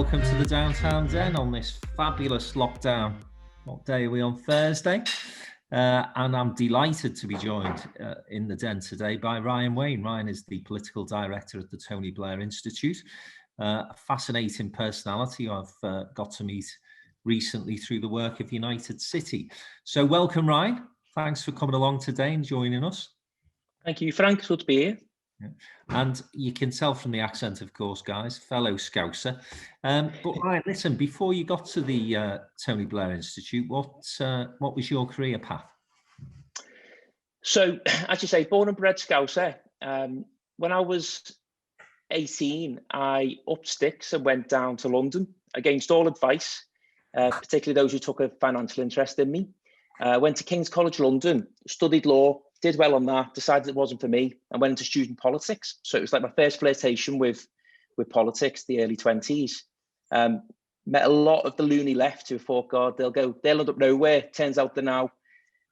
welcome to the Downtown Den on this fabulous lockdown. What day are we on? Thursday. And I'm delighted to be joined in the Den today by Wain. Ryan is the political director at the Tony Blair Institute, a fascinating personality I've got to meet recently through the work of United City. So welcome, Ryan. Thanks for coming along today and joining us. Thank you, Frank. Good to be here. Yeah. And you can tell from the accent, of course, guys, fellow Scouser. But Ryan, listen, before you got to the Tony Blair Institute, what was your career path? So, as you say, born and bred Scouser. When I was 18, I upped sticks and went down to London against all advice, particularly those who took a financial interest in me. Went to King's College London, studied law, did well on that, decided it wasn't for me, and went into student politics. So it was like my first flirtation with politics, the early 20s. Met a lot of the loony left who thought, God, they'll end up nowhere. Turns out they're now,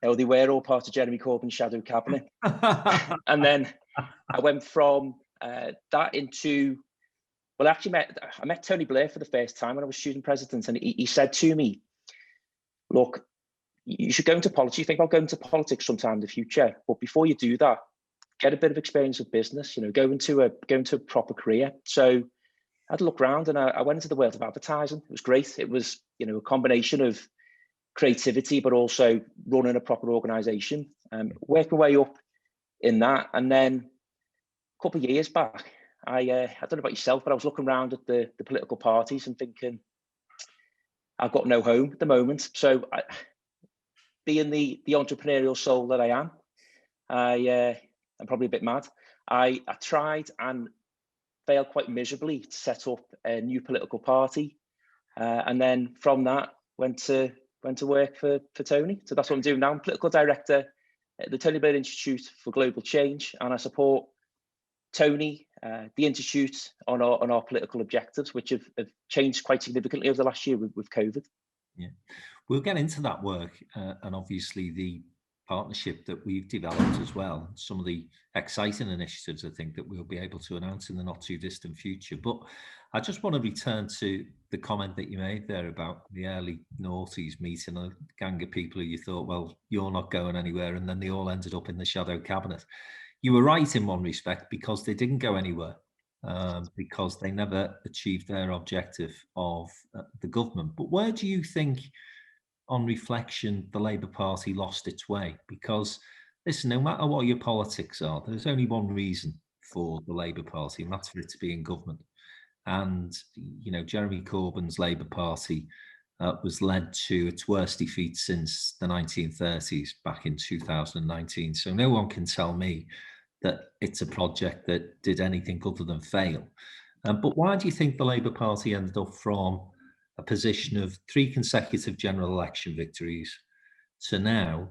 they were all part of Jeremy Corbyn's shadow cabinet. And then I went from that into, well, actually I met Tony Blair for the first time when I was student president, and he said to me, look, you should go into politics. You think about going into politics sometime in the future, but before you do that, get a bit of experience with business. Go into a proper career. So I had to look around, and I went into the world of advertising. It was great. It was a combination of creativity, but also running a proper organisation. Working my way up in that, and then a couple of years back, I don't know about yourself, but I was looking around at the political parties and thinking, I've got no home at the moment. So being the entrepreneurial soul that I am, I'm probably a bit mad. I tried and failed quite miserably to set up a new political party, and then from that went to work for Tony. So that's what I'm doing now. I'm political director at the Tony Blair Institute for Global Change, and I support Tony, the Institute, on our political objectives, which have changed quite significantly over the last year with COVID. Yeah, we'll get into that work and obviously the partnership that we've developed as well. Some of the exciting initiatives I think that we'll be able to announce in the not too distant future. But I just want to return to the comment that you made there about the early noughties meeting a gang of people who you thought, well, you're not going anywhere, and then they all ended up in the shadow cabinet. You were right in one respect, because they didn't go anywhere. Because they never achieved their objective of the government. But where do you think, on reflection, the Labour Party lost its way? Because, listen, no matter what your politics are, there's only one reason for the Labour Party, and that's for it to be in government. And, Jeremy Corbyn's Labour Party was led to its worst defeat since the 1930s, back in 2019. So no one can tell me that it's a project that did anything other than fail. But why do you think the Labour Party ended up from a position of 3 consecutive general election victories to now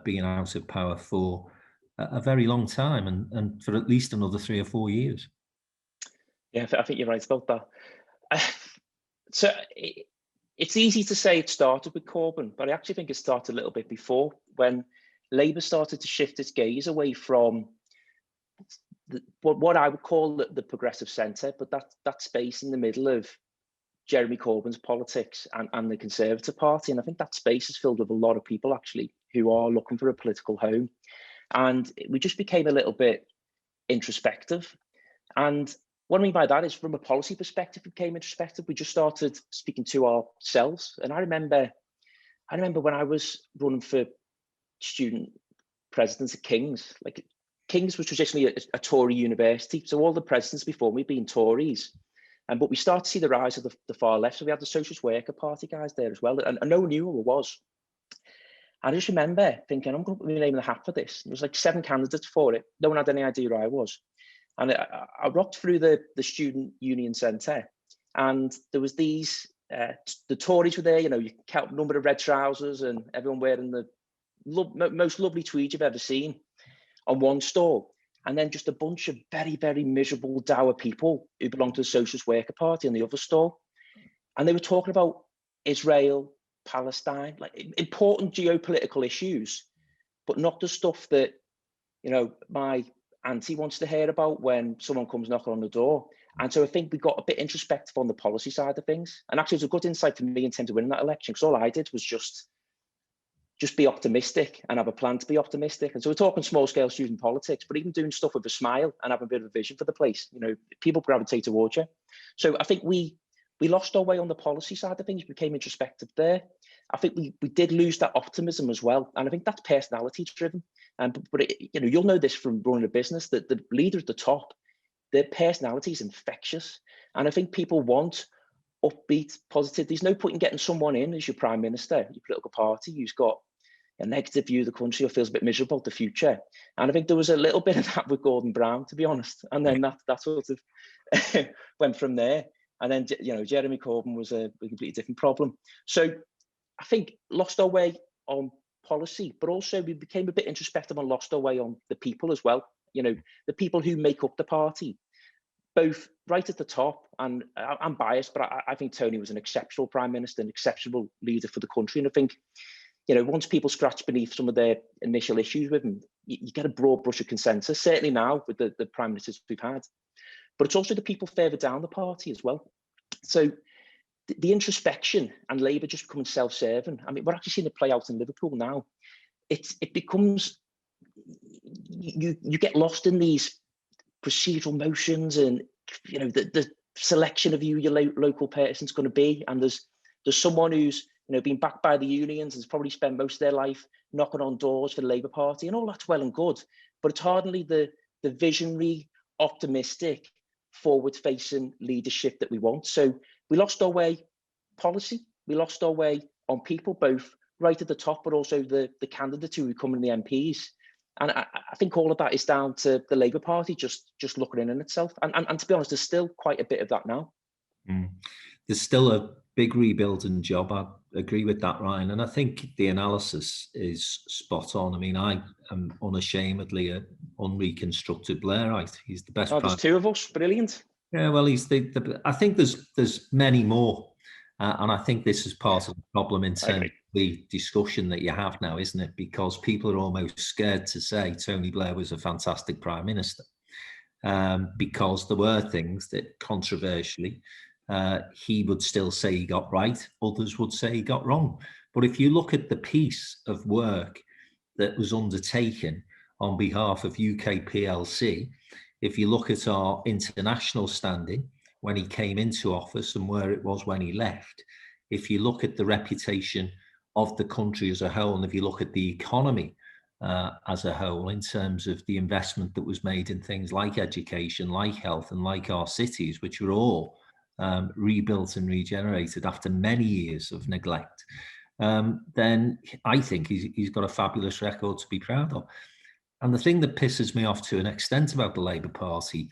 being out of power for a very long time, and for at least another 3 or 4 years? Yeah, I think you're right about that. So it's easy to say it started with Corbyn, but I actually think it started a little bit before, when Labour started to shift its gaze away from what I would call the progressive centre, but that space in the middle of Jeremy Corbyn's politics and the Conservative Party. And I think that space is filled with a lot of people, actually, who are looking for a political home. And we just became a little bit introspective. And what I mean by that is, from a policy perspective, we became introspective. We just started speaking to ourselves. And I remember when I was running for student presidents at King's, King's was traditionally a Tory university, so all the presidents before me being Tories. But we started to see the rise of the far left. So we had the Socialist Worker Party guys there as well, and no one knew who it was. And I just remember thinking, I'm going to put my name in the hat for this. And there was like 7 candidates for it. No one had any idea who I was. And I rocked through the student union centre, and there was these, the Tories were there, you can count the number of red trousers, and everyone wearing the most lovely tweed you've ever seen on one stall, and then just a bunch of very, very miserable, dour people who belonged to the Socialist Worker Party on the other stall. And they were talking about Israel, Palestine, important geopolitical issues, but not the stuff that, my auntie wants to hear about when someone comes knocking on the door. And so I think we got a bit introspective on the policy side of things. And actually, it was a good insight for me in terms of winning that election, because all I did was just be optimistic and have a plan to be optimistic. And so we're talking small scale student politics, but even doing stuff with a smile and having a bit of a vision for the place, you know, people gravitate towards you. So I think we lost our way on the policy side of things, became introspective there. I think we did lose that optimism as well. And I think that's personality driven. But it, you know, you'll know this from running a business, that the leader at the top, their personality is infectious. And I think people want upbeat, positive. There's no point in getting someone in as your prime minister, your political party, who's got a negative view of the country or feels a bit miserable about the future. And I think there was a little bit of that with Gordon Brown, to be honest. And then that sort of went from there. And then, you know, Jeremy Corbyn was a completely different problem. So I think lost our way on policy, but also we became a bit introspective and lost our way on the people as well. You know, the people who make up the party, both right at the top, and I'm biased, but I think Tony was an exceptional prime minister, an exceptional leader for the country. And I think, you know, once people scratch beneath some of their initial issues with him, you get a broad brush of consensus, certainly now with the prime ministers we've had. But it's also the people further down the party as well. So the introspection and Labour just becoming self-serving. I mean, we're actually seeing it play out in Liverpool now. It becomes, you get lost in these procedural motions and, you know, the selection of who your local person's going to be. And there's someone who's, you know, been backed by the unions, has probably spent most of their life knocking on doors for the Labour Party, and all that's well and good. But it's hardly the visionary, optimistic, forward-facing leadership that we want. So we lost our way policy, we lost our way on people, both right at the top, but also the candidates who are becoming the MPs. And I think all of that is down to the Labour Party just looking in on itself. And to be honest, there's still quite a bit of that now. There's still a big rebuilding job. I agree with that, Ryan. And I think the analysis is spot on. I mean, I am unashamedly an unreconstructed Blairite. He's the best. Oh, there's two of us. Brilliant. Yeah, well, he's I think there's many more. And I think this is part of the problem in terms of the discussion that you have now, isn't it? Because people are almost scared to say Tony Blair was a fantastic prime minister, because there were things that controversially he would still say he got right, others would say he got wrong. But if you look at the piece of work that was undertaken on behalf of UK PLC, if you look at our international standing when he came into office and where it was when he left, if you look at the reputation of the country as a whole, and if you look at the economy as a whole in terms of the investment that was made in things like education, like health, and like our cities, which were all rebuilt and regenerated after many years of neglect, then I think he's got a fabulous record to be proud of. And the thing that pisses me off to an extent about the Labour Party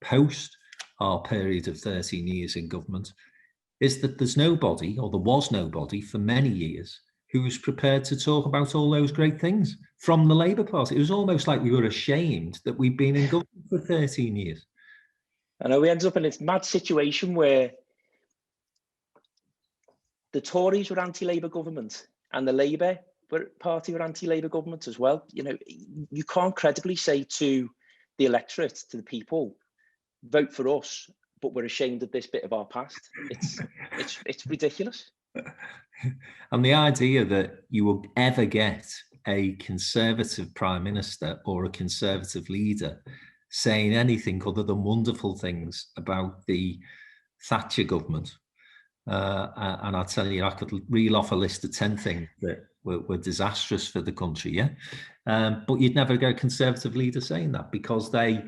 post our period of 13 years in government is that there's nobody, or there was nobody for many years, who was prepared to talk about all those great things from the Labour Party. It was almost like we were ashamed that we'd been in government for 13 years. I know we ended up in this mad situation where the Tories were anti-Labour government and the Labour Party were anti-Labour government as well. You know, you can't credibly say to the electorate, to the people, vote for us, but we're ashamed of this bit of our past. It's ridiculous. And the idea that you will ever get a Conservative Prime Minister or a Conservative leader saying anything other than wonderful things about the Thatcher government. And I'll tell you, I could reel off a list of 10 things that were disastrous for the country, yeah? But you'd never get a Conservative leader saying that, because they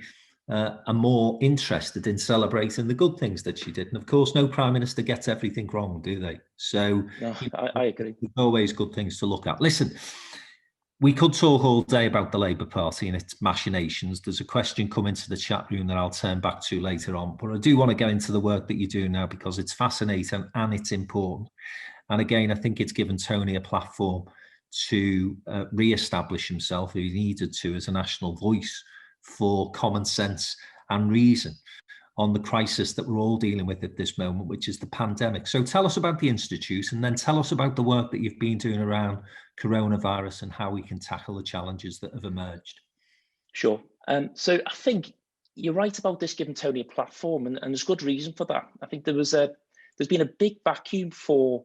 are more interested in celebrating the good things that she did. And of course, no Prime Minister gets everything wrong, do they? So no, I agree. There's always good things to look at. Listen, we could talk all day about the Labour Party and its machinations. There's a question coming to the chat room that I'll turn back to later on. But I do want to get into the work that you do now, because it's fascinating and it's important. And again, I think it's given Tony a platform to re-establish himself, who he needed to, as a national voice for common sense and reason on the crisis that we're all dealing with at this moment, which is the pandemic. So tell us about the Institute, and then tell us about the work that you've been doing around coronavirus and how we can tackle the challenges that have emerged. Sure. So I think you're right about this giving Tony a platform, and there's good reason for that. I think there's been a big vacuum for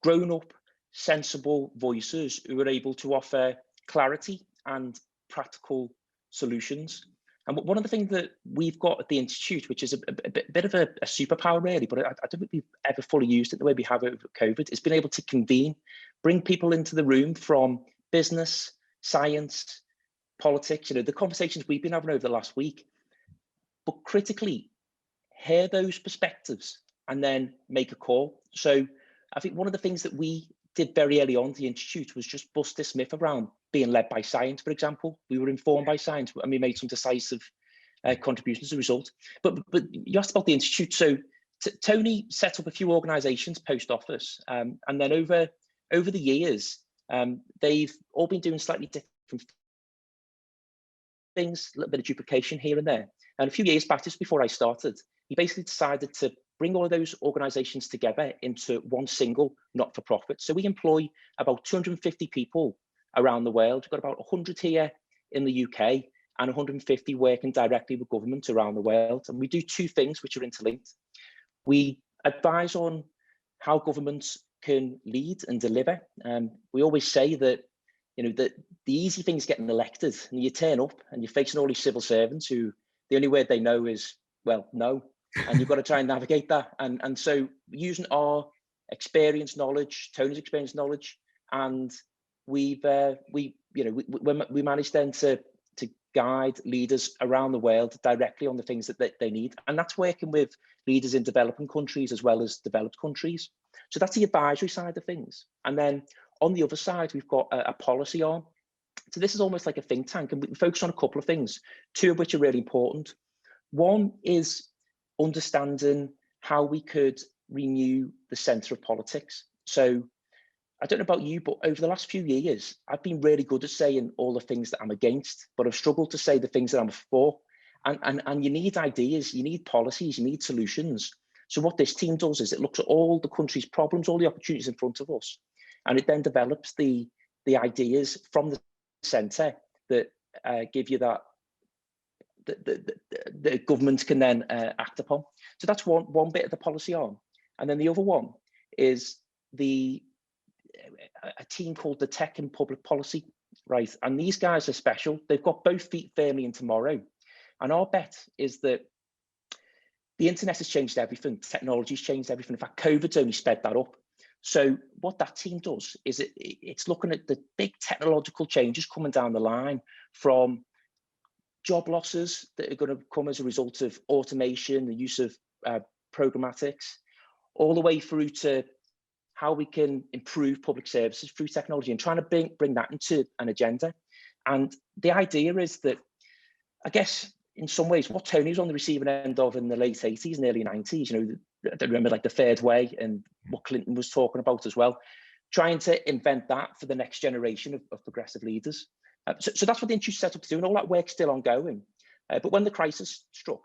grown-up, sensible voices who are able to offer clarity and practical solutions. And one of the things that we've got at the Institute, which is a bit of a superpower really, but I don't think we've ever fully used it the way we have over COVID, is being able to convene, bring people into the room from business, science, politics, the conversations we've been having over the last week, but critically hear those perspectives and then make a call. So I think one of the things that we did very early on at the Institute was just bust this myth around being led by science, for example. We were informed by science and we made some decisive contributions as a result. But you asked about the Institute. So Tony set up a few organisations post-office, and then over the years, they've all been doing slightly different things, a little bit of duplication here and there. And a few years back, just before I started, he basically decided to bring all of those organisations together into one single not-for-profit. So we employ about 250 people around the world. We've got about 100 here in the UK and 150 working directly with government around the world. And we do two things which are interlinked. We advise on how governments can lead and deliver. We always say that that the easy thing is getting elected, and you turn up and you're facing all these civil servants who the only word they know is, well, no. And you've got to try and navigate that. And so using our experience, knowledge, Tony's experience, knowledge, and we managed then to guide leaders around the world directly on the things that they need. And that's working with leaders in developing countries as well as developed countries. So that's the advisory side of things. And then on the other side, we've got a policy arm. So this is almost like a think tank, and we focus on a couple of things, two of which are really important. One is understanding how we could renew the centre of politics. So I don't know about you, but over the last few years, I've been really good at saying all the things that I'm against, but I've struggled to say the things that I'm for. And you need ideas, you need policies, you need solutions. So what this team does is it looks at all the country's problems, all the opportunities in front of us, and it then develops the ideas from the centre that give you that the government can then act upon. So that's one bit of the policy arm. And then the other one is a team called the Tech and Public Policy, right? And these guys are special. They've got both feet firmly in tomorrow. And our bet is that the internet has changed everything. Technology's changed everything. In fact, COVID's only sped that up. So what that team does is it's looking at the big technological changes coming down the line, from job losses that are going to come as a result of automation, the use of programmatics, all the way through to how we can improve public services through technology, and trying to bring that into an agenda. And the idea is that, I guess, in some ways, what Tony was on the receiving end of in the late 80s and early 90s, I don't remember, like the third way and what Clinton was talking about as well, trying to invent that for the next generation of progressive leaders. So that's what the Institute set up to do, and all that work's still ongoing. But when the crisis struck,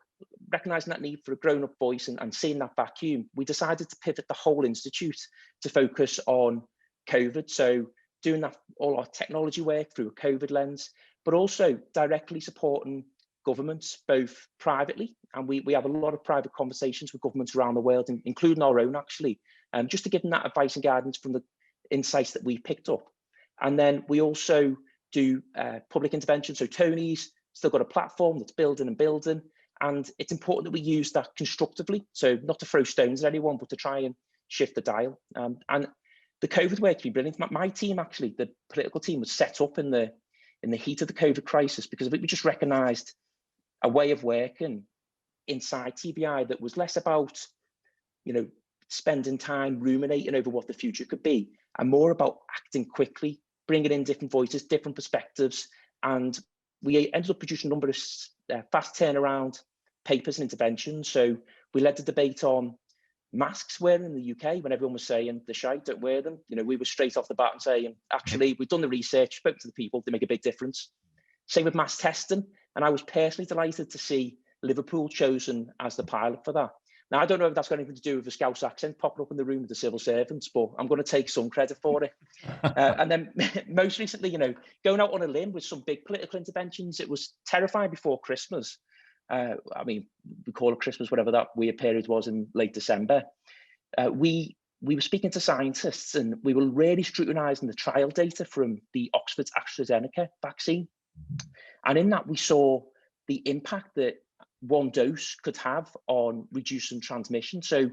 recognising that need for a grown-up voice and seeing that vacuum, we decided to pivot the whole Institute to focus on COVID. So doing that, all our technology work through a COVID lens, but also directly supporting governments, both privately, and we have a lot of private conversations with governments around the world, including our own actually, just to give them that advice and guidance from the insights that we picked up. And then we also do public intervention. So Tony's still got a platform that's building and building, and it's important that we use that constructively. So not to throw stones at anyone, but to try and shift the dial. And the COVID work has been brilliant. My team, actually, the political team, was set up in the heat of the COVID crisis because we just recognised a way of working inside TBI that was less about, spending time ruminating over what the future could be, and more about acting quickly, bringing in different voices, different perspectives. And we ended up producing a number of fast turnaround papers and interventions. So we led the debate on masks wearing in the UK when everyone was saying the shite, don't wear them. We were straight off the bat and saying, actually, we've done the research, spoke to the people, they make a big difference. Same with mass testing. And I was personally delighted to see Liverpool chosen as the pilot for that. Now, I don't know if that's got anything to do with the Scouse accent popping up in the room with the civil servants, but I'm going to take some credit for it. And then most recently, going out on a limb with some big political interventions. It was terrifying before Christmas. I mean, we call it Christmas, whatever that weird period was in late December, we were speaking to scientists, and we were really scrutinising the trial data from the Oxford's AstraZeneca vaccine. And in that, we saw the impact that one dose could have on reducing transmission. So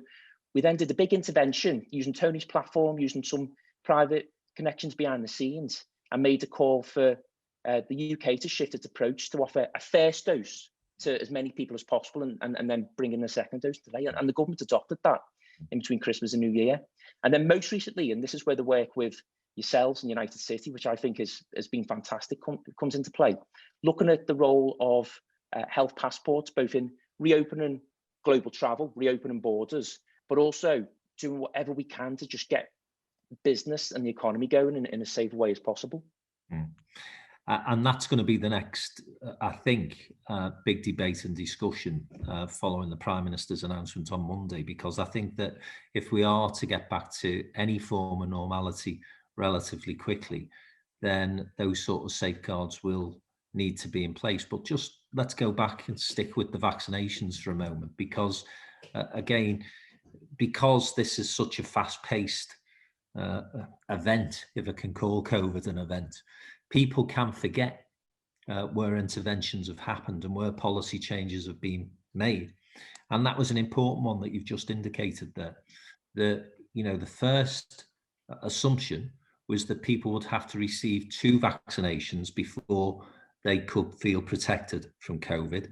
we then did a big intervention using Tony's platform, using some private connections behind the scenes, and made a call for the UK to shift its approach to offer a first dose to as many people as possible, and then bring in a second dose today. And the government adopted that in between Christmas and New Year. And then most recently, and this is where the work with yourselves and United City, which I think has been fantastic, comes into play, looking at the role of health passports, both in reopening global travel, reopening borders, but also doing whatever we can to just get business and the economy going in a safe way as possible. And that's going to be the next, I think, big debate and discussion following the Prime Minister's announcement on Monday, because I think that if we are to get back to any form of normality relatively quickly, then those sort of safeguards will need to be in place. But just let's go back and stick with the vaccinations for a moment, because again, because this is such a fast-paced event, if I can call COVID an event, people can forget where interventions have happened and where policy changes have been made. And that was an important one that you've just indicated there. The first assumption was that people would have to receive 2 vaccinations before they could feel protected from COVID.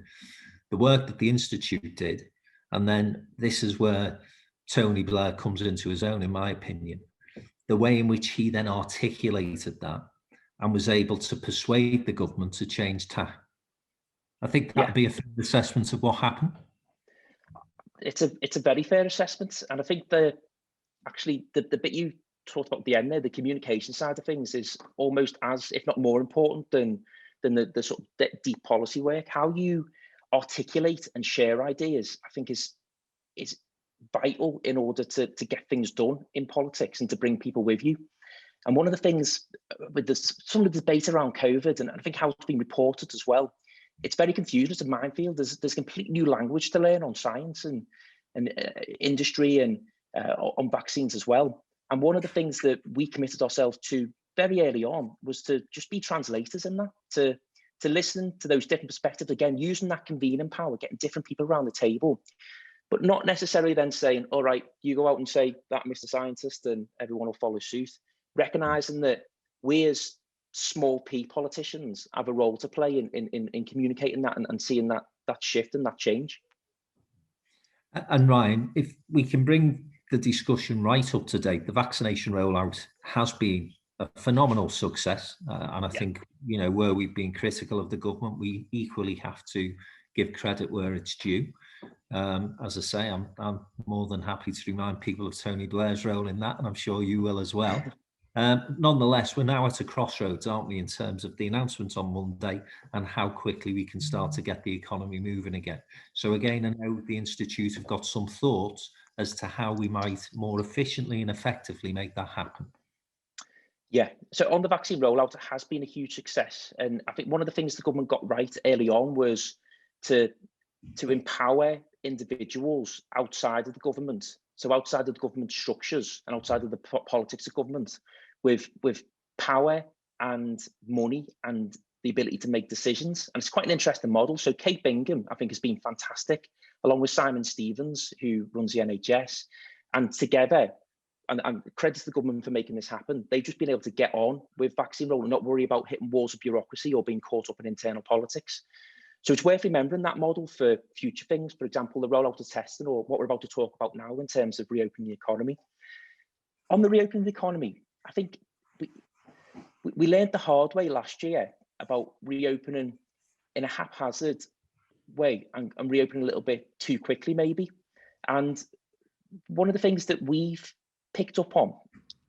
The work that the Institute did, and then this is where Tony Blair comes into his own, in my opinion, the way in which he then articulated that and was able to persuade the government to change tack. I think that would be a fair assessment of what happened. It's a very fair assessment, and I think the bit you talked about at the end there, the communication side of things, is almost as, if not more important than the sort of deep policy work. How you articulate and share ideas, I think, is vital in order to get things done in politics and to bring people with you. And one of the things with some of the debate around COVID, and I think how it's been reported as well, it's very confusing. It's a minefield. There's complete new language to learn on science and industry and on vaccines as well. And one of the things that we committed ourselves to very early on was to just be translators in that, to listen to those different perspectives, again, using that convening power, getting different people around the table, but not necessarily then saying, all right, you go out and say that, Mr. Scientist, and everyone will follow suit. Recognizing that we as small p politicians have a role to play in communicating that and seeing that shift and that change. And Ryan, if we can bring the discussion right up to date, the vaccination rollout has been a phenomenal success. And I think, where we've been critical of the government, we equally have to give credit where it's due. As I say, I'm more than happy to remind people of Tony Blair's role in that, and I'm sure you will as well. Nonetheless, we're now at a crossroads, aren't we, in terms of the announcement on Monday and how quickly we can start to get the economy moving again. So again, I know the Institute have got some thoughts as to how we might more efficiently and effectively make that happen. Yeah, so on the vaccine rollout, it has been a huge success. And I think one of the things the government got right early on was to empower individuals outside of the government, so outside of the government structures and outside of the politics of government, with power and money and the ability to make decisions. And it's quite an interesting model. So Kate Bingham, I think, has been fantastic, along with Simon Stevens, who runs the NHS. And together, and credit to the government for making this happen, they've just been able to get on with vaccine rollout and not worry about hitting walls of bureaucracy or being caught up in internal politics. So it's worth remembering that model for future things, for example, the rollout of testing, or what we're about to talk about now in terms of reopening the economy. On the reopening of the economy, I think we learned the hard way last year about reopening in a haphazard way and reopening a little bit too quickly, maybe. And one of the things that we've picked up on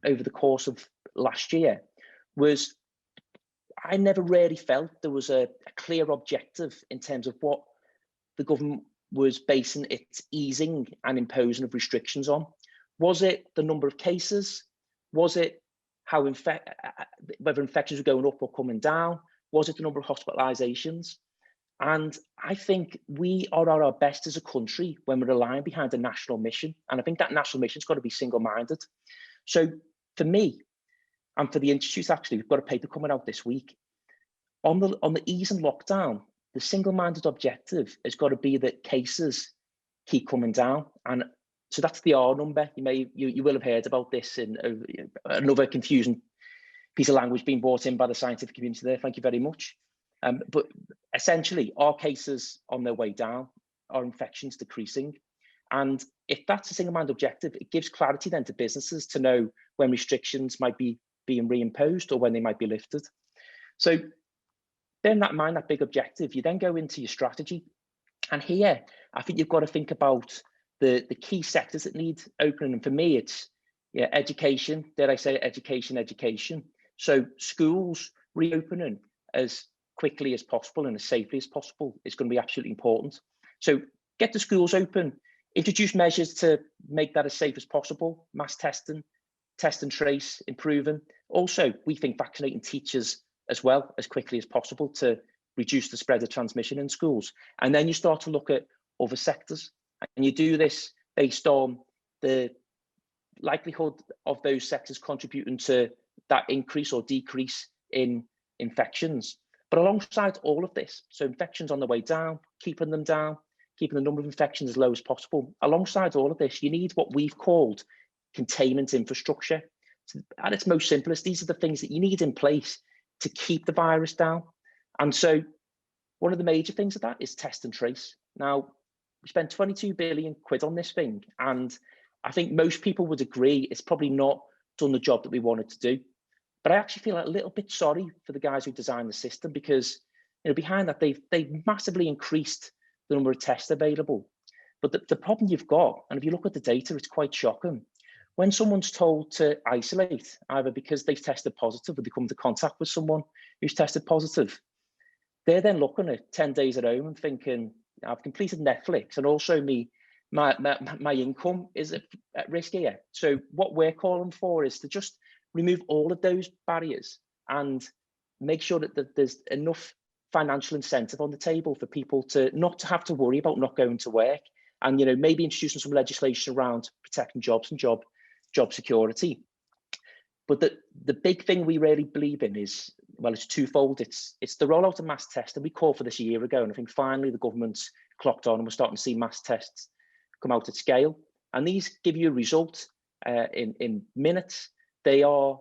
over the course of last year was I never really felt there was a clear objective in terms of what the government was basing its easing and imposing of restrictions on. Was it the number of cases? Was it how whether infections were going up or coming down? Was it the number of hospitalizations? And I think we are at our best as a country when we're relying behind a national mission. And I think that national mission's got to be single-minded. So for me, and for the Institute, actually, we've got a paper coming out this week. On the ease and lockdown, the single-minded objective has got to be that cases keep coming down. And so that's the R number. You will have heard about this in another confusing piece of language being brought in by the scientific community there. Thank you very much. But essentially, our cases on their way down, our infections decreasing. And if that's a single-minded objective, it gives clarity then to businesses to know when restrictions might be being reimposed or when they might be lifted. So bearing that in mind, that big objective, you then go into your strategy. And here, I think you've got to think about the key sectors that need opening. And for me, it's education, dare I say education. So schools reopening as quickly as possible and as safely as possible is going to be absolutely important. So get the schools open, introduce measures to make that as safe as possible, mass testing, test and trace, improving. Also, we think vaccinating teachers as well as quickly as possible to reduce the spread of transmission in schools. And then you start to look at other sectors, and you do this based on the likelihood of those sectors contributing to that increase or decrease in infections. But alongside all of this, so infections on the way down, keeping them down, keeping the number of infections as low as possible. Alongside all of this, you need what we've called containment infrastructure. So at its most simplest, these are the things that you need in place to keep the virus down. And so one of the major things of that is test and trace. Now, we spent 22 billion quid on this thing, and I think most people would agree it's probably not done the job that we wanted to do. But I actually feel a little bit sorry for the guys who designed the system, because behind that, they've massively increased the number of tests available. But the problem you've got, and if you look at the data, it's quite shocking. When someone's told to isolate, either because they've tested positive or they come into contact with someone who's tested positive, they're then looking at 10 days at home and thinking, I've completed Netflix, and also my income is at risk here. So what we're calling for is to just remove all of those barriers and make sure that there's enough financial incentive on the table for people to not have to worry about not going to work, and maybe introducing some legislation around protecting jobs and job security. But the big thing we really believe in is, well, it's twofold. It's the rollout of mass testing. We called for this a year ago, and I think finally the government's clocked on, and we're starting to see mass tests come out at scale. And these give you a result in minutes. They are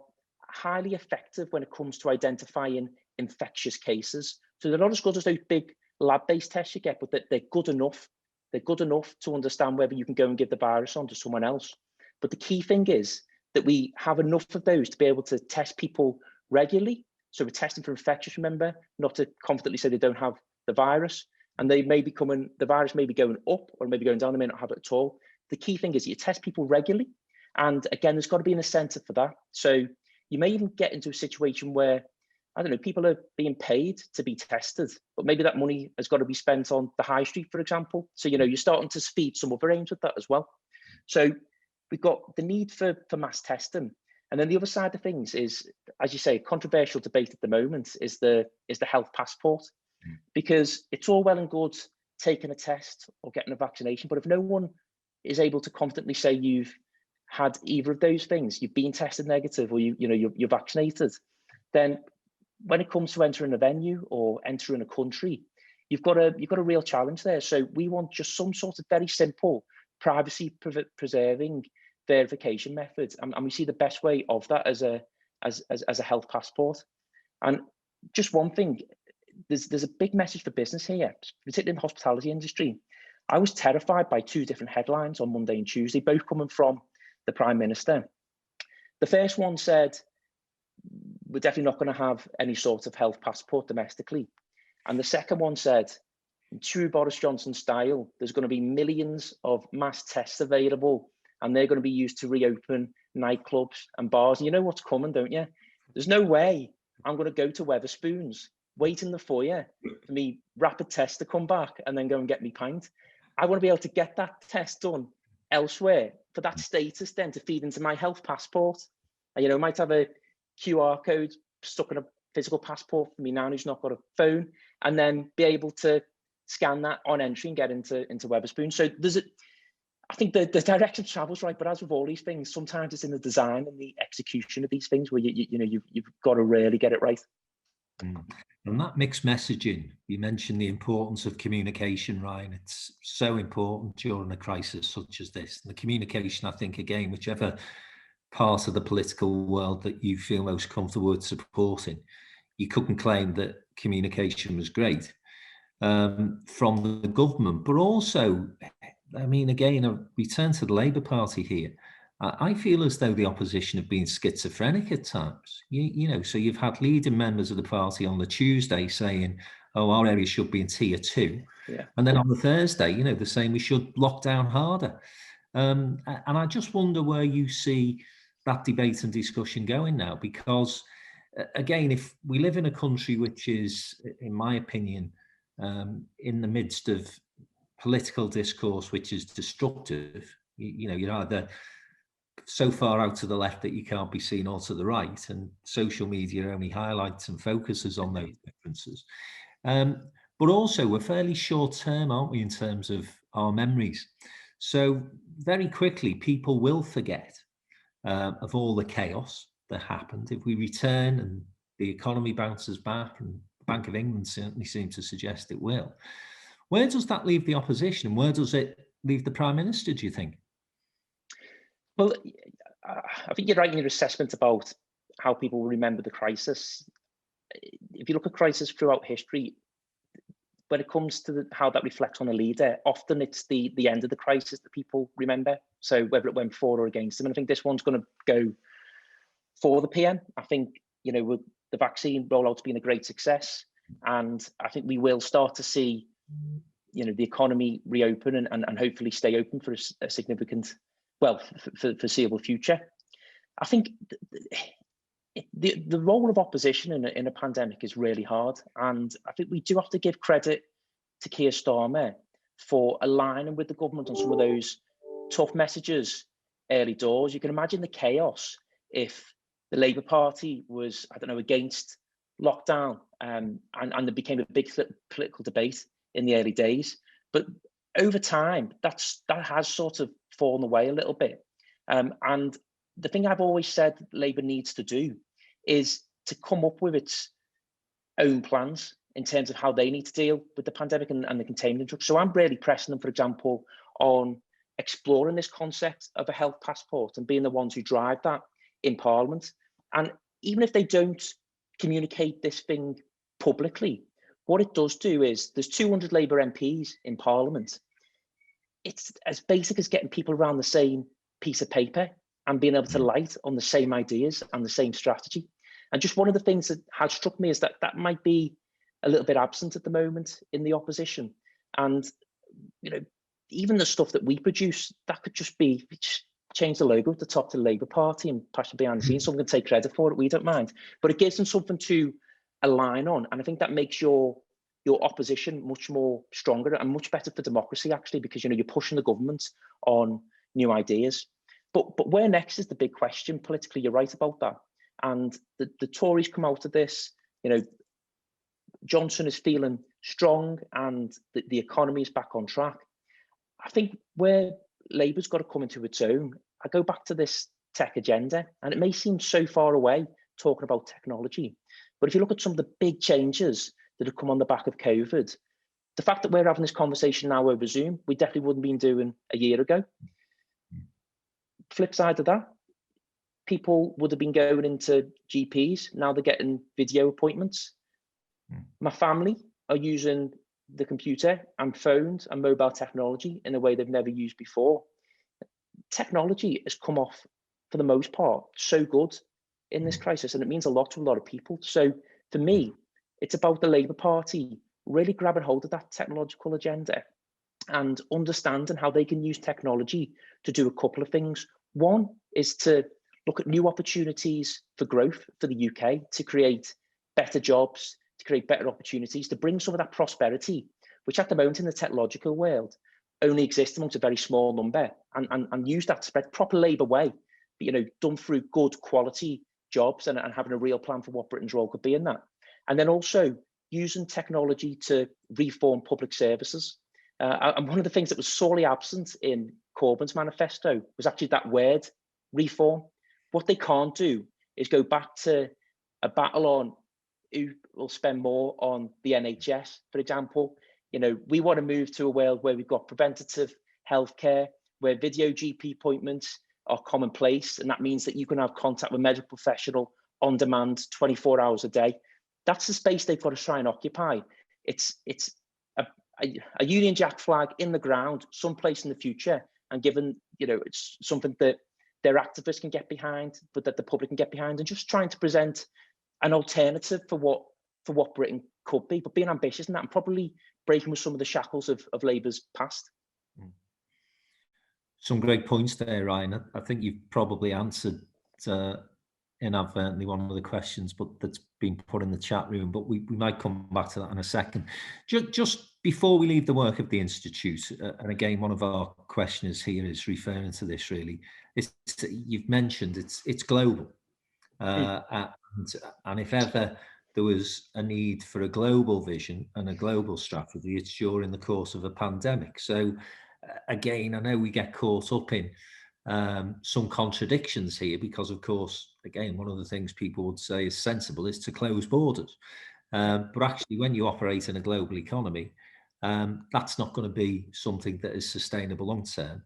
highly effective when it comes to identifying infectious cases. So they're not as good as those big lab-based tests you get, but they're good enough. They're good enough to understand whether you can go and give the virus on to someone else. But the key thing is that we have enough of those to be able to test people regularly. So we're testing for infectious, remember, not to confidently say they don't have the virus. And they may be the virus may be going up or maybe going down, they may not have it at all. The key thing is you test people regularly. And again, there's got to be an incentive for that. So you may even get into a situation where, I don't know, people are being paid to be tested, but maybe that money has got to be spent on the high street, for example. So, you're starting to feed some other aims with that as well. So we've got the need for mass testing. And then the other side of things is, as you say, a controversial debate at the moment is the health passport, because it's all well and good taking a test or getting a vaccination, but if no one is able to confidently say you've had either of those things, you've been tested negative or you're vaccinated, then when it comes to entering a venue or entering a country, you've got a real challenge there. So we want just some sort of very simple privacy preserving verification method, and we see the best way of that as a health passport. And just one thing, there's a big message for business here, particularly in the hospitality industry. I was terrified by two different headlines on Monday and Tuesday, both coming from the Prime Minister. The first one said, we're definitely not going to have any sort of health passport domestically. And the second one said, in true Boris Johnson style, there's going to be millions of mass tests available, and they're going to be used to reopen nightclubs and bars. And you know what's coming, don't you? There's no way I'm going to go to Wetherspoons, wait in the foyer for me rapid test to come back and then go and get me pint. I want to be able to get that test done elsewhere for that status then to feed into my health passport. And, might have a QR code stuck in a physical passport for me now who's not got a phone, and then be able to scan that on entry and get into Wetherspoon. So I think the direction of travel's right, but as with all these things, sometimes it's in the design and the execution of these things where you've got to really get it right. And that mixed messaging, you mentioned the importance of communication, Ryan. It's so important during a crisis such as this. And the communication, I think, again, whichever part of the political world that you feel most comfortable with supporting, you couldn't claim that communication was great from the government. But also, I mean, again, a return to the Labour Party here. I feel as though the opposition have been schizophrenic at times. So you've had leading members of the party on the Tuesday saying, oh, our area should be in tier 2. Yeah. And then on the Thursday, they're saying we should lock down harder. And I just wonder where you see that debate and discussion going now, because again, if we live in a country which is, in my opinion, in the midst of political discourse which is destructive, you're either so far out to the left that you can't be seen, or to the right, and social media only highlights and focuses on those differences. But also, we're fairly short term, aren't we, in terms of our memories? So very quickly, people will forget of all the chaos that happened. If we return and the economy bounces back, and the Bank of England certainly seems to suggest it will, where does that leave the opposition, and where does it leave the Prime Minister, do you think? Well, I think you're right in your assessment about how people remember the crisis. If you look at crisis throughout history, when it comes to how that reflects on a leader, often it's the end of the crisis that people remember. So whether it went for or against them, and I think this one's going to go for the PM. I think, with the vaccine rollout's been a great success, and I think we will start to see, the economy reopen and hopefully stay open for a significant, for foreseeable future. I think the role of opposition in a pandemic is really hard, and I think we do have to give credit to Keir Starmer for aligning with the government on some of those tough messages early doors. You can imagine the chaos if the Labour Party was, against lockdown, and there became a big political debate in the early days. But over time, that has sort of fallen away a little bit. And the thing I've always said Labour needs to do is to come up with its own plans in terms of how they need to deal with the pandemic and the containment drugs. So I'm really pressing them, for example, on exploring this concept of a health passport and being the ones who drive that in Parliament. And even if they don't communicate this thing publicly, what it does do is there's 200 Labour MPs in Parliament. It's as basic as getting people around the same piece of paper and being able to light on the same ideas and the same strategy. And just one of the things that has struck me is that might be a little bit absent at the moment in the opposition. And, even the stuff that we produce, that could just be, change the logo at the top to the Labour Party and pass it behind the scenes. Someone can take credit for it, we don't mind. But it gives them something to align on. And I think that makes your opposition much more stronger and much better for democracy, actually, because, you're pushing the government on new ideas. But where next is the big question politically. You're right about that. And the Tories come out of this, Johnson is feeling strong and the economy is back on track. I think where Labour's got to come into its own, I go back to this tech agenda, and it may seem so far away talking about technology, but if you look at some of the big changes that have come on the back of COVID, the fact that we're having this conversation now over Zoom, we definitely wouldn't have been doing a year ago. Flip side of that, people would have been going into GPs, now they're getting video appointments. My family are using the computer and phones and mobile technology in a way they've never used before. Technology has come off, for the most part, so good in this crisis, and it means a lot to a lot of people. So for me, it's about the Labour Party really grabbing hold of that technological agenda and understanding how they can use technology to do a couple of things. One is to look at new opportunities for growth for the UK, to create better jobs, to create better opportunities, to bring some of that prosperity, which at the moment in the technological world only exists amongst a very small number, and use that to spread proper Labour way, but, done through good quality jobs and having a real plan for what Britain's role could be in that. And then also using technology to reform public services. And one of the things that was sorely absent in Corbyn's manifesto was actually that word, reform. What they can't do is go back to a battle on who will spend more on the NHS, for example. You know, we want to move to a world where we've got preventative healthcare, where video GP appointments are commonplace, and that means that you can have contact with a medical professional on demand 24 hours a day. That's the space they've got to try and occupy. It's a Union Jack flag in the ground, someplace in the future, and given, you know, it's something that their activists can get behind, but that the public can get behind, and just trying to present an alternative for what Britain could be, but being ambitious in that and probably breaking with some of the shackles of Labour's past. Some great points there, Ryan. I think you've probably answered inadvertently one of the questions, but that's been put in the chat room, but we might come back to that in a second. Just before we leave the work of the Institute, and again, one of our questioners here is referring to this really, you've mentioned it's global. And if ever there was a need for a global vision and a global strategy, it's during the course of a pandemic. So again, I know we get caught up in some contradictions here because, of course, again, one of the things people would say is sensible is to close borders. But actually, when you operate in a global economy, that's not going to be something that is sustainable long term.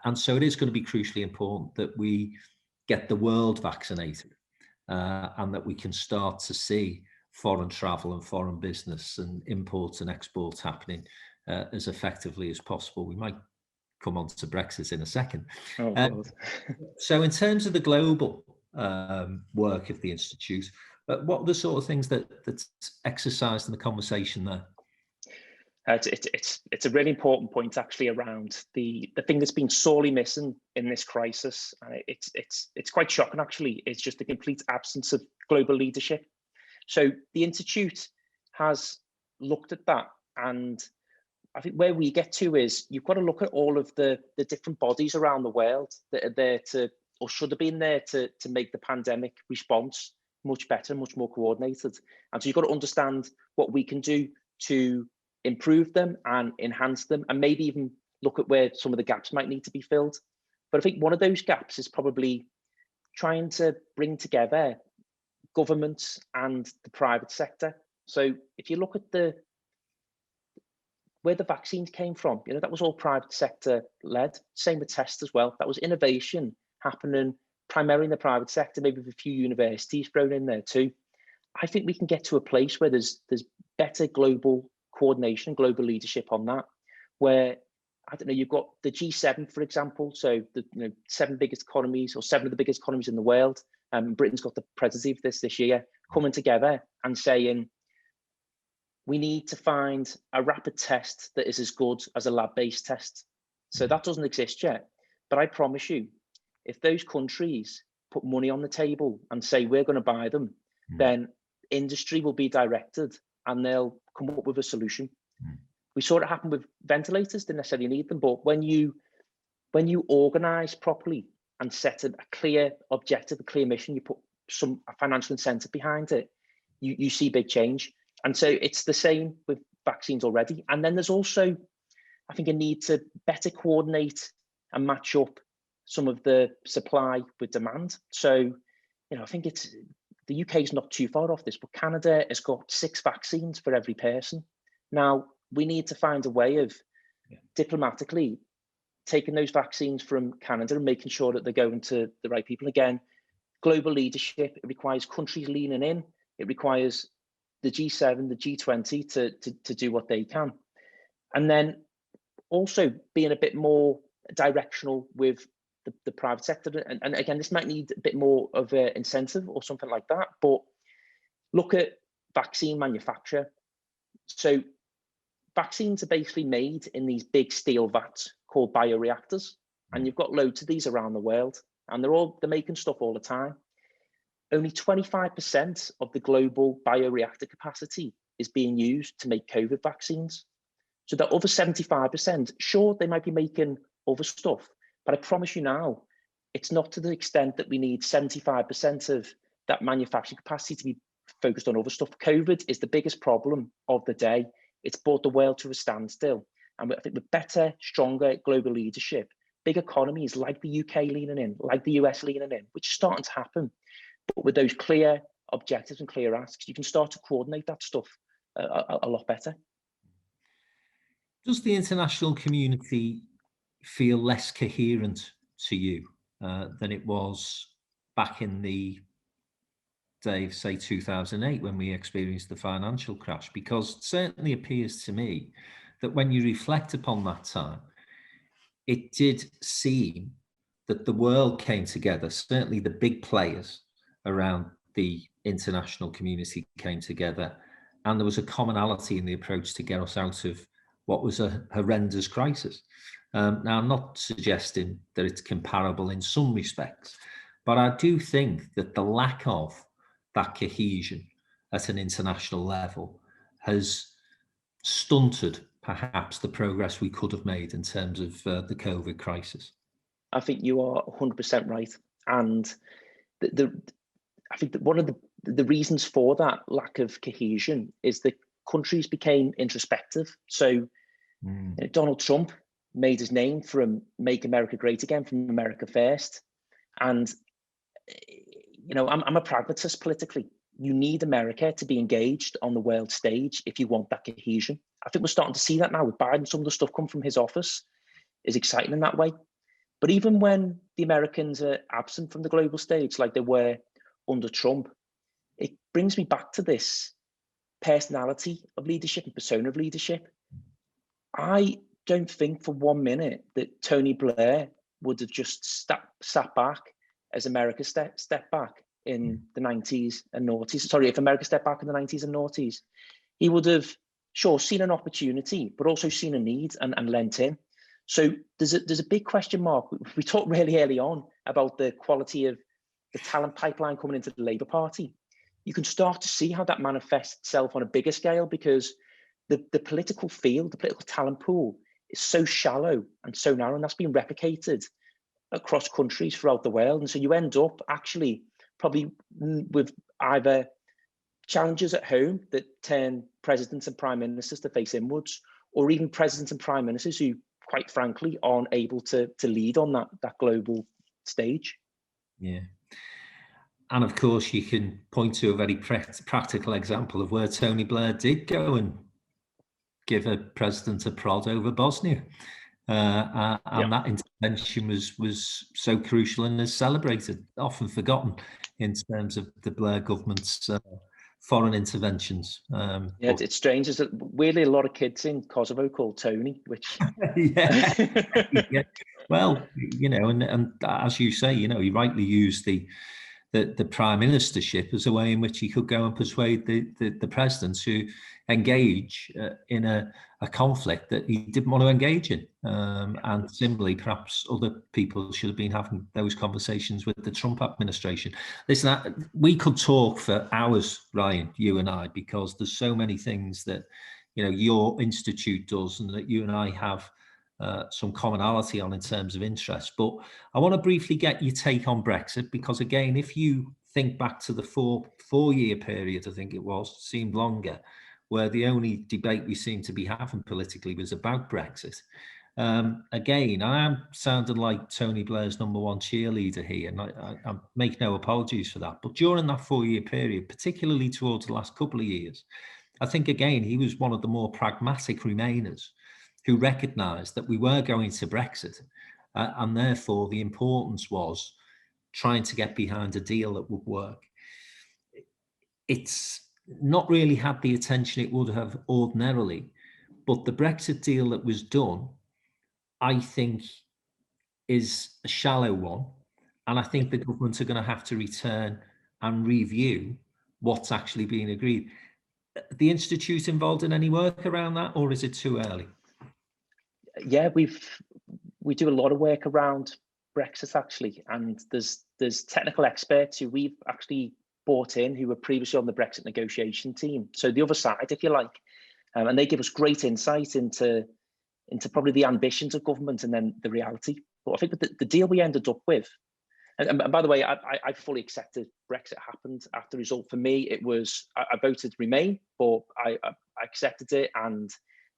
And so it is going to be crucially important that we get the world vaccinated. And that we can start to see foreign travel and foreign business and imports and exports happening as effectively as possible. We might come on to Brexit in a second. So in terms of the global work of the Institute, what are the sort of things that's exercised in the conversation there? It's a really important point actually around the thing that's been sorely missing in this crisis. It's quite shocking actually. It's just the complete absence of global leadership. So the Institute has looked at that, and I think where we get to is you've got to look at all of the different bodies around the world that are there to, or should have been there to make the pandemic response much better, much more coordinated. And so you've got to understand what we can do to improve them and enhance them, and maybe even look at where some of the gaps might need to be filled. But I think one of those gaps is probably trying to bring together governments and the private sector. So if you look at where the vaccines came from, you know, that was all private sector led. Same with tests as well. That was innovation happening primarily in the private sector, maybe with a few universities thrown in there too. I think we can get to a place where there's better global coordination, global leadership on that, where, I don't know, you've got the G7, for example, so the 7 biggest economies, or 7 of the biggest economies in the world, Britain's got the presidency of this year, coming together and saying, we need to find a rapid test that is as good as a lab-based test. So that doesn't exist yet, but I promise you, if those countries put money on the table and say, we're going to buy them, then industry will be directed and they'll come up with a solution. We saw it happen with ventilators, didn't necessarily need them, but when you organize properly and set a clear objective, a clear mission, you put a financial incentive behind it, you see big change. And so it's the same with vaccines already. And then there's also, I think, a need to better coordinate and match up some of the supply with demand. So, you know, I think the UK is not too far off this, but Canada has got 6 vaccines for every person. Now, we need to find a way of diplomatically taking those vaccines from Canada and making sure that they're going to the right people. Again, global leadership, it requires countries leaning in. It requires the G7, the G20 to do what they can. And then also being a bit more directional with the private sector. And again, this might need a bit more of an incentive or something like that, but look at vaccine manufacture. So vaccines are basically made in these big steel vats called bioreactors. And you've got loads of these around the world, and they're making stuff all the time. Only 25% of the global bioreactor capacity is being used to make COVID vaccines. So the other 75%, sure, they might be making other stuff, but I promise you now, it's not to the extent that we need 75% of that manufacturing capacity to be focused on other stuff. COVID is the biggest problem of the day. It's brought the world to a standstill. And I think with better, stronger global leadership, big economies like the UK leaning in, like the US leaning in, which is starting to happen. But with those clear objectives and clear asks, you can start to coordinate that stuff a lot better. Does the international community feel less coherent to you than it was back in the day, say 2008, when we experienced the financial crash? Because it certainly appears to me that when you reflect upon that time, it did seem that the world came together. Certainly the big players around the international community came together, and there was a commonality in the approach to get us out of what was a horrendous crisis. Now, I'm not suggesting that it's comparable in some respects, but I do think that the lack of that cohesion at an international level has stunted perhaps the progress we could have made in terms of the COVID crisis. I think you are 100% right. And I think that one of the reasons for that lack of cohesion is that countries became introspective. So Donald Trump made his name from Make America Great Again, from America First. And, you know, I'm a pragmatist politically. You need America to be engaged on the world stage if you want that cohesion. I think we're starting to see that now with Biden. Some of the stuff come from his office is exciting in that way. But even when the Americans are absent from the global stage, like they were under Trump, it brings me back to this personality of leadership and persona of leadership. I don't think for 1 minute that Tony Blair would have just sat back as America stepped back in the 90s and noughties. Sorry, if America stepped back in the 90s and noughties, he would have, sure, seen an opportunity, but also seen a need and lent in. So there's a big question mark. We talked really early on about the quality of the talent pipeline coming into the Labour Party. You can start to see how that manifests itself on a bigger scale, because the political field, the political talent pool is so shallow and so narrow, and that's been replicated across countries throughout the world. And so you end up actually probably with either challenges at home that turn presidents and prime ministers to face inwards, or even presidents and prime ministers who, quite frankly, aren't able to lead on that global stage. Yeah. And of course, you can point to a very practical example of where Tony Blair did go and give a president a prod over Bosnia. And that intervention was so crucial and is celebrated, often forgotten in terms of the Blair government's foreign interventions. It's strange. There's weirdly a lot of kids in Kosovo called Tony, which... yeah. Well, you know, and as you say, you know, he rightly used the prime ministership as a way in which he could go and persuade the presidents who engage in a conflict that he didn't want to engage in. And similarly, perhaps other people should have been having those conversations with the Trump administration. Listen, we could talk for hours, Ryan, you and I, because there's so many things that, you know, your institute does and that you and I have some commonality on in terms of interest. But I want to briefly get your take on Brexit, because again, if you think back to the four-year period, I think it was, seemed longer, where the only debate we seemed to be having politically was about Brexit. Again, I am sounding like Tony Blair's #1 cheerleader here, and I make no apologies for that. But during that 4-year period, particularly towards the last couple of years, I think, again, he was one of the more pragmatic Remainers who recognised that we were going to Brexit, and therefore the importance was trying to get behind a deal that would work. It's not really had the attention it would have ordinarily, but the Brexit deal that was done, I think, is a shallow one, and I think the government are going to have to return and review what's actually being agreed. The Institute involved in any work around that, or is it too early? Yeah, we do a lot of work around Brexit actually, and there's technical experts who we've actually brought in who were previously on the Brexit negotiation team. So the other side, if you like, and they give us great insight into probably the ambitions of government and then the reality. But I think that the deal we ended up with And by the way, I fully accepted Brexit happened after the result. For me, it was, I voted Remain, but I accepted it. And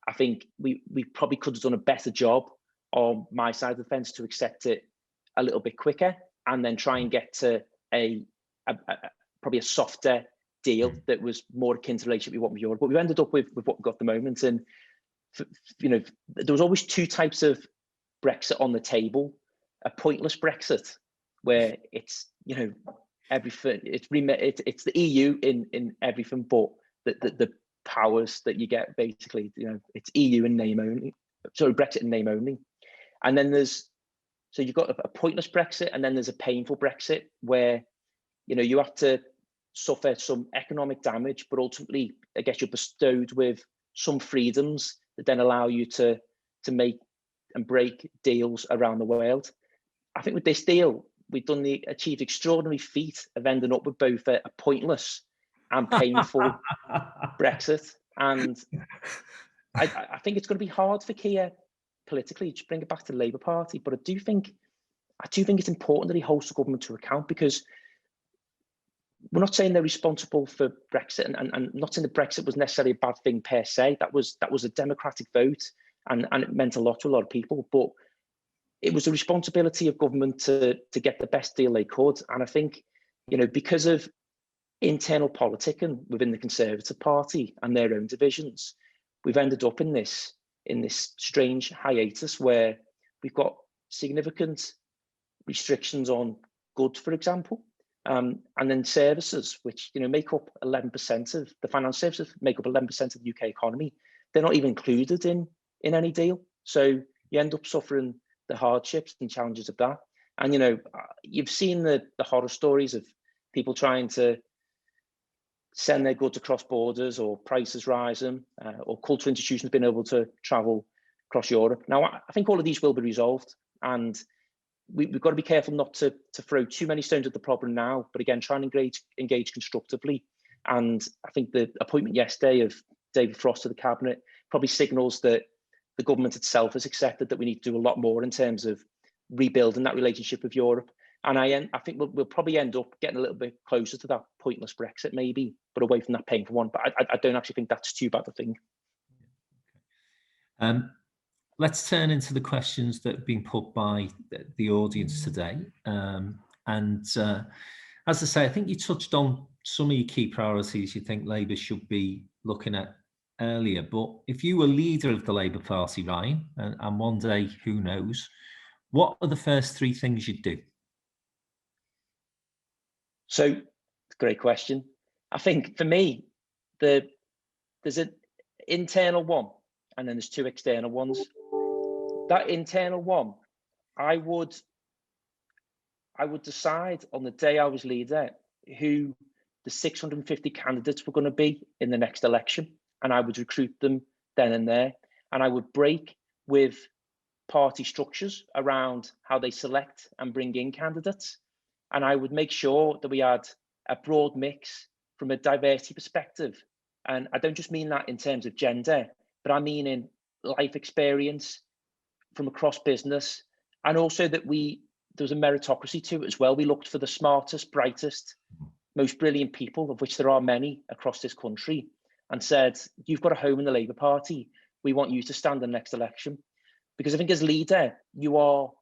I think we probably could have done a better job on my side of the fence to accept it a little bit quicker and then try and get to probably a softer deal that was more akin to the relationship we want with Europe. But we ended up with what we've got at the moment. And, you know, there was always two types of Brexit on the table: a pointless Brexit, where it's, you know, everything, it's the EU in everything, but the powers that you get, basically, you know, it's EU in name only, sorry, Brexit in name only. And then so you've got a pointless Brexit, and then there's a painful Brexit where, you know, you have to suffer some economic damage, but ultimately, I guess, you're bestowed with some freedoms that then allow you to make and break deals around the world. I think with this deal, we've achieved extraordinary feat of ending up with both a pointless and painful Brexit. And I think it's going to be hard for Keir politically to bring it back to the Labour Party, but I do think it's important that he holds the government to account, because we're not saying they're responsible for Brexit, and not saying that Brexit was necessarily a bad thing per se. That was a democratic vote, and it meant a lot to a lot of people. But it was the responsibility of government to get the best deal they could. And I think, you know, because of internal politicking within the Conservative Party and their own divisions, we've ended up in this strange hiatus where we've got significant restrictions on goods, for example, and then services, which, you know, make up 11% of the financial services, make up 11% of the UK economy. They're not even included in any deal. So you end up suffering the hardships and challenges of that. And, you know, you've seen the horror stories of people trying to send their goods across borders, or prices rising, or cultural institutions being able to travel across Europe. Now, I think all of these will be resolved, and we've got to be careful not to throw too many stones at the problem now, but again, try and engage constructively. And I think the appointment yesterday of David Frost to the cabinet probably signals that the government itself has accepted that we need to do a lot more in terms of rebuilding that relationship with Europe. And I think we'll probably end up getting a little bit closer to that pointless Brexit, maybe, but away from that painful one. But I don't actually think that's too bad a thing. Let's turn into the questions that have been put by the audience today. As I say, I think you touched on some of your key priorities you think Labour should be looking at earlier. But if you were leader of the Labour Party, Ryan, and one day, who knows, what are the first three things you'd do? So, great question. I think for me, there's an internal one, and then there's two external ones. That internal one, I would decide on the day I was leader who the 650 candidates were going to be in the next election, and I would recruit them then and there, and I would break with party structures around how they select and bring in candidates, and I would make sure that we had a broad mix from a diversity perspective. And I don't just mean that in terms of gender, but I mean in life experience from across business, and also that there was a meritocracy to it as well. We looked for the smartest, brightest, most brilliant people, of which there are many across this country, and said, you've got a home in the Labour Party. We want you to stand in the next election. Because I think as leader, you are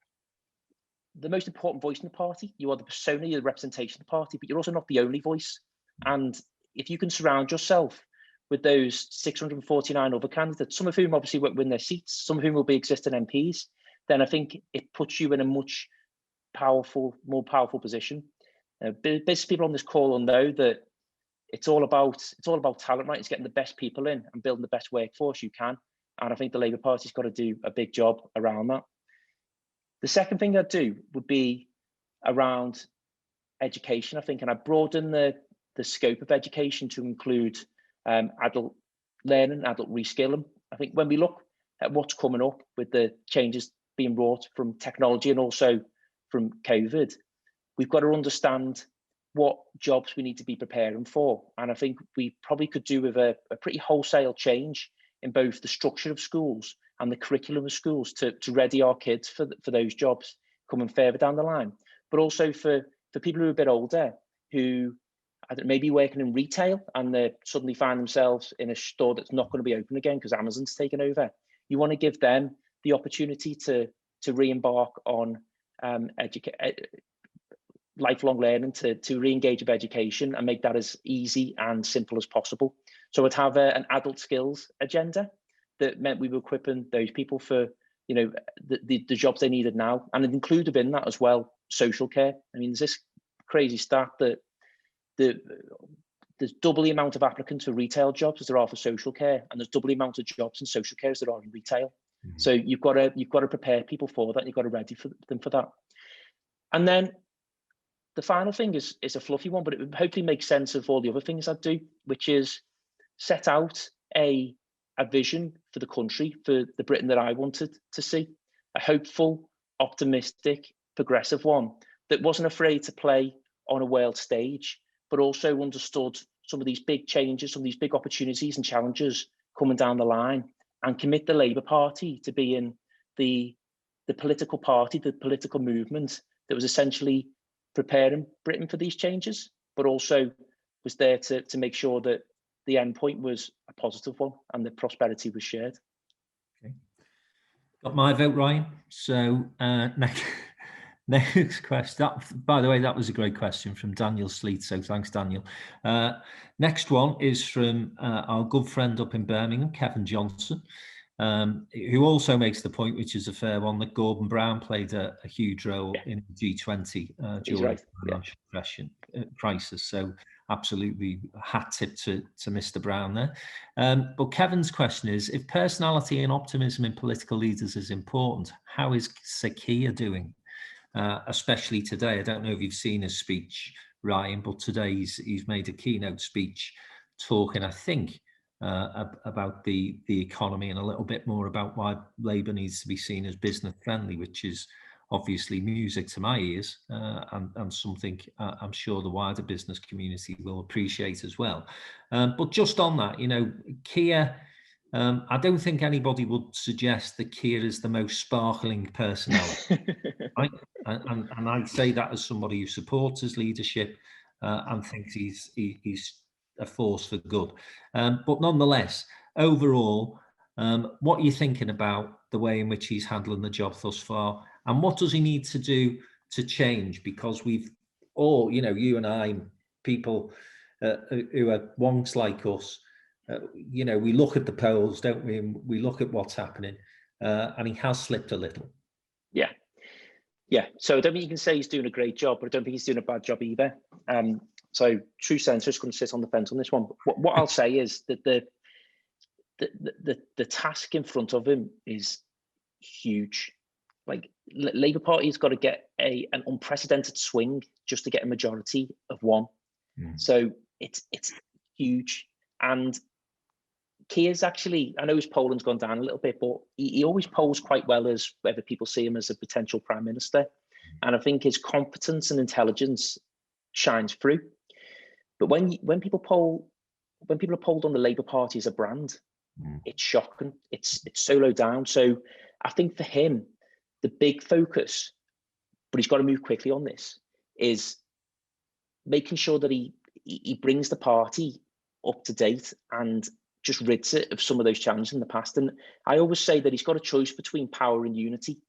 the most important voice in the party. You are the persona, you're the representation of the party, but you're also not the only voice. And if you can surround yourself with those 649 other candidates, some of whom obviously won't win their seats, some of whom will be existing MPs, then I think it puts you in a much more powerful position. Business people on this call will know that it's all about talent, right? It's getting the best people in and building the best workforce you can. And I think the Labour Party's got to do a big job around that. The second thing I'd do would be around education, I think, and I broaden the scope of education to include adult learning, adult reskilling. I think when we look at what's coming up with the changes being wrought from technology and also from COVID, we've got to understand what jobs we need to be preparing for. And I think we probably could do with a pretty wholesale change in both the structure of schools and the curriculum of schools to ready our kids for those jobs coming further down the line. but also for people who are a bit older, who maybe working in retail and they suddenly find themselves in a store that's not going to be open again because Amazon's taken over. You want to give them the opportunity to re-embark on lifelong learning, to re-engage with education and make that as easy and simple as possible. So I'd have an adult skills agenda that meant we were equipping those people for, you know, the jobs they needed now, and it included in that as well social care. I mean, there's this crazy stat that there's double the amount of applicants for retail jobs as there are for social care, and there's double the amount of jobs in social care as there are in retail. Mm-hmm. So you've got to prepare people for that. You've got to ready them for that. And then the final thing is a fluffy one, but it would hopefully make sense of all the other things I do, which is set out a vision for the country, for the Britain that I wanted to see, a hopeful, optimistic, progressive one that wasn't afraid to play on a world stage, but also understood some of these big changes, some of these big opportunities and challenges coming down the line, and commit the Labour Party to being the political party, the political movement that was essentially preparing Britain for these changes, but also was there to make sure that the end point was a positive one and that prosperity was shared. Okay. Got my vote, Ryan. So next question. By the way, that was a great question from Daniel Sleet. So thanks, Daniel. Next one is from our good friend up in Birmingham, Kevin Johnson, who also makes the point, which is a fair one, that Gordon Brown played a huge role in the G20 during the financial crisis. So absolutely hat tip to Mr. Brown there. But Kevin's question is, if personality and optimism in political leaders is important, how is Sir Keir doing? Especially today. I don't know if you've seen his speech, Ryan, but today he's made a keynote speech talking, I think, about the economy and a little bit more about why Labour needs to be seen as business friendly, which is obviously music to my ears, and something I'm sure the wider business community will appreciate as well. But just on that, you know, Keir, I don't think anybody would suggest that Keir is the most sparkling personality. Right? And I say that as somebody who supports his leadership and thinks he's a force for good. But nonetheless, overall, what are you thinking about the way in which he's handling the job thus far? And what does he need to do to change? Because we've all, you know, you and I, people who are wonks like us, you know, we look at the polls, don't we? And we look at what's happening, and he has slipped a little. Yeah. So I don't think you can say he's doing a great job, but I don't think he's doing a bad job either. So true sense, just going to sit on the fence on this one. But what I'll say is that the task in front of him is huge. Like, Labour Party's got to get an unprecedented swing just to get a majority of one. So it's huge. And Keir's actually, I know his polling's gone down a little bit, but he always polls quite well as whether people see him as a potential prime minister. And I think his competence and intelligence shines through. But when people are polled on the Labour Party as a brand, it's shocking. It's so low down. So I think for him, the big focus, but he's got to move quickly on this, is making sure that he brings the party up to date and just rids it of some of those challenges in the past. And I always say that he's got a choice between power and unity.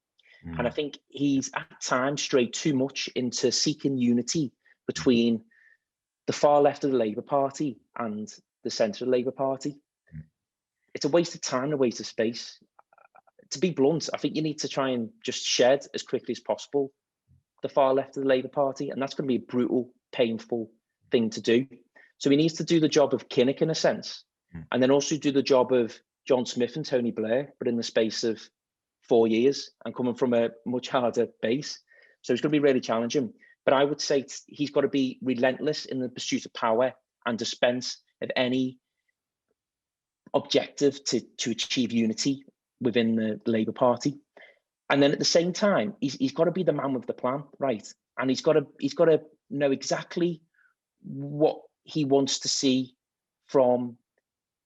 And I think he's at times strayed too much into seeking unity between the far left of the Labour Party and the centre of the Labour Party. It's a waste of time and a waste of space. To be blunt, I think you need to try and just shed as quickly as possible the far left of the Labour Party, and that's going to be a brutal, painful thing to do. So he needs to do the job of Kinnock in a sense, and then also do the job of John Smith and Tony Blair, but in the space of 4 years and coming from a much harder base. So it's going to be really challenging. But I would say he's got to be relentless in the pursuit of power and dispense of any objective to achieve unity within the Labour Party. And then at the same time, he's got to be the man with the plan, right? And he's got to know exactly what he wants to see from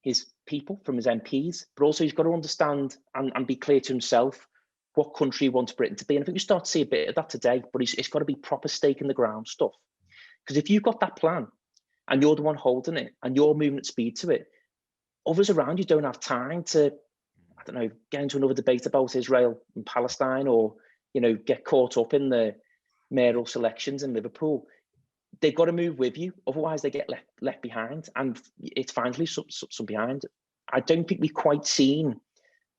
his people, from his MPs, but also he's got to understand and be clear to himself what country he wants Britain to be. And I think we start to see a bit of that today, but it's got to be proper stake in the ground stuff. Because if you've got that plan and you're the one holding it and you're moving at speed to it, others around you don't have time to, I don't know, get into another debate about Israel and Palestine, or, you know, get caught up in the mayoral selections in Liverpool. They've got to move with you, otherwise they get left behind, and it's finally some behind. I don't think we've quite seen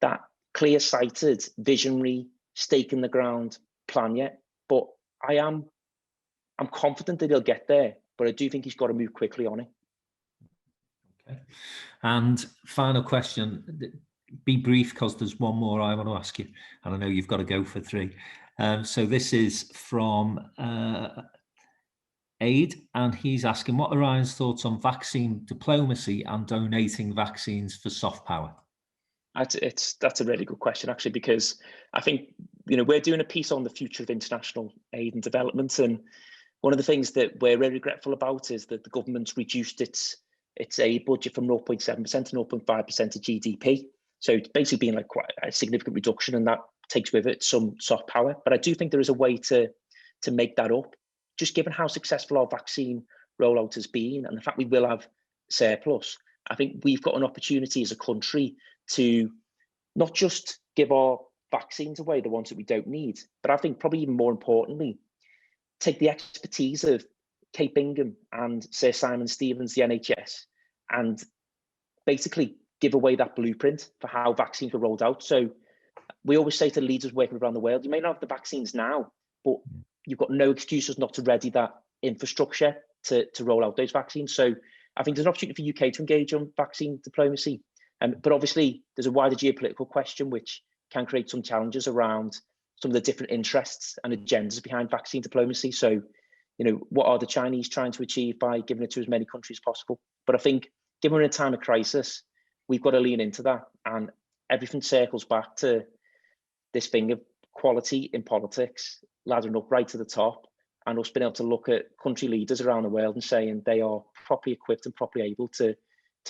that clear-sighted, visionary, stake in the ground plan yet, but I'm confident that he'll get there, but I do think he's got to move quickly on it. Okay. And final question, be brief because there's one more I want to ask you, and I know you've got to go for 3. So this is from Aid, and he's asking, what are Ryan's thoughts on vaccine diplomacy and donating vaccines for soft power? That's a really good question, actually, because I think, you know, we're doing a piece on the future of international aid and development, and one of the things that we're very regretful about is that the government's reduced its aid budget from 0.7% to 0.5% of GDP. So it's basically been like quite a significant reduction, and that takes with it some soft power. But I do think there is a way to make that up, just given how successful our vaccine rollout has been and the fact we will have surplus. I think we've got an opportunity as a country to not just give our vaccines away, the ones that we don't need, but I think probably even more importantly, take the expertise of Kate Bingham and Sir Simon Stevens, the NHS, and basically give away that blueprint for how vaccines were rolled out. So we always say to leaders working around the world, you may not have the vaccines now, but you've got no excuses not to ready that infrastructure to roll out those vaccines. So I think there's an opportunity for UK to engage on vaccine diplomacy. But obviously, there's a wider geopolitical question which can create some challenges around some of the different interests and agendas behind vaccine diplomacy. So, you know, what are the Chinese trying to achieve by giving it to as many countries as possible? But I think, given we're in a time of crisis, we've got to lean into that, and everything circles back to this thing of quality in politics, laddering up right to the top, and us being able to look at country leaders around the world and saying they are properly equipped and properly able to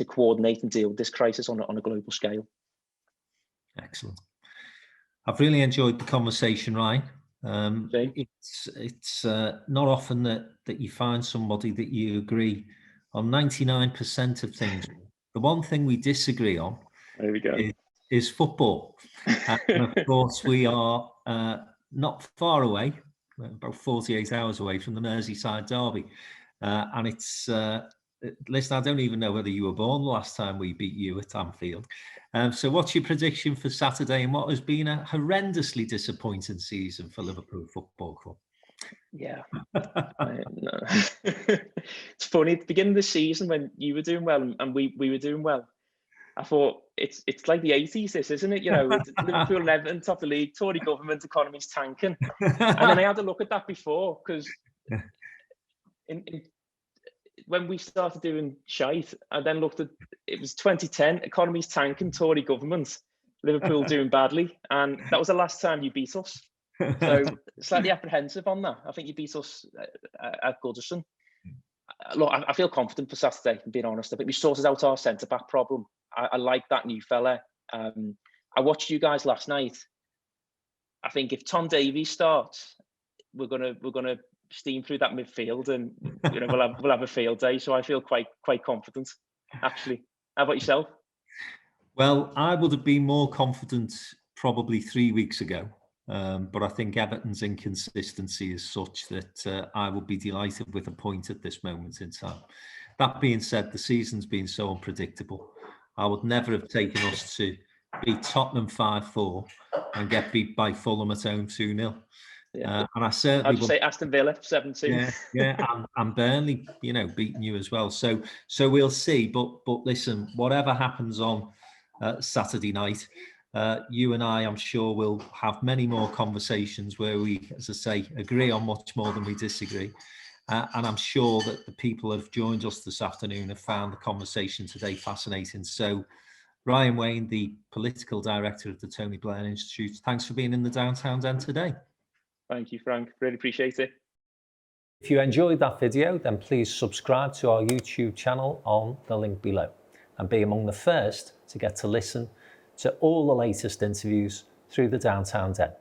coordinate and deal with this crisis on a global scale. Excellent. I've really enjoyed the conversation, Ryan. It's not often that you find somebody that you agree on 99% of things. The one thing we disagree on, there we go, is football. And of course, we are not far away, about 48 hours away from the Merseyside derby. And it's, listen, I don't even know whether you were born the last time we beat you at Anfield. So what's your prediction for Saturday and what has been a horrendously disappointing season for Liverpool Football Club? Yeah. No. It's funny, at the beginning of the season when you were doing well and we were doing well, I thought it's like the 80s, this, isn't it? You know, Liverpool 11th top of the league, Tory government, economy's tanking. And then I had a look at that before, because when we started doing shite, I then looked at, it was 2010, economy's tanking, Tory government, Liverpool doing badly. And that was the last time you beat us. So slightly apprehensive on that. I think you beat us at Goodison. Look, I feel confident for Saturday, being honest. I think we sorted out our centre-back problem. I like that new fella. I watched you guys last night. I think if Tom Davies starts, we're gonna steam through that midfield, and you know we'll have a field day. So I feel quite confident, actually. How about yourself? Well, I would have been more confident probably 3 weeks ago, but I think Everton's inconsistency is such that I would be delighted with a point at this moment in time. That being said, the season's been so unpredictable. I would never have taken us to beat Tottenham 5-4 and get beat by Fulham at home 2-0. Yeah. And I certainly I'd say Aston Villa 7-2. Yeah, and Burnley, you know, beating you as well. So we'll see. But listen, whatever happens on Saturday night, you and I'm sure will have many more conversations where we, as I say, agree on much more than we disagree. And I'm sure that the people who have joined us this afternoon have found the conversation today fascinating. So, Ryan Wain, the political director of the Tony Blair Institute, thanks for being in the Downtown Den today. Thank you, Frank. Really appreciate it. If you enjoyed that video, then please subscribe to our YouTube channel on the link below and be among the first to get to listen to all the latest interviews through the downtown den.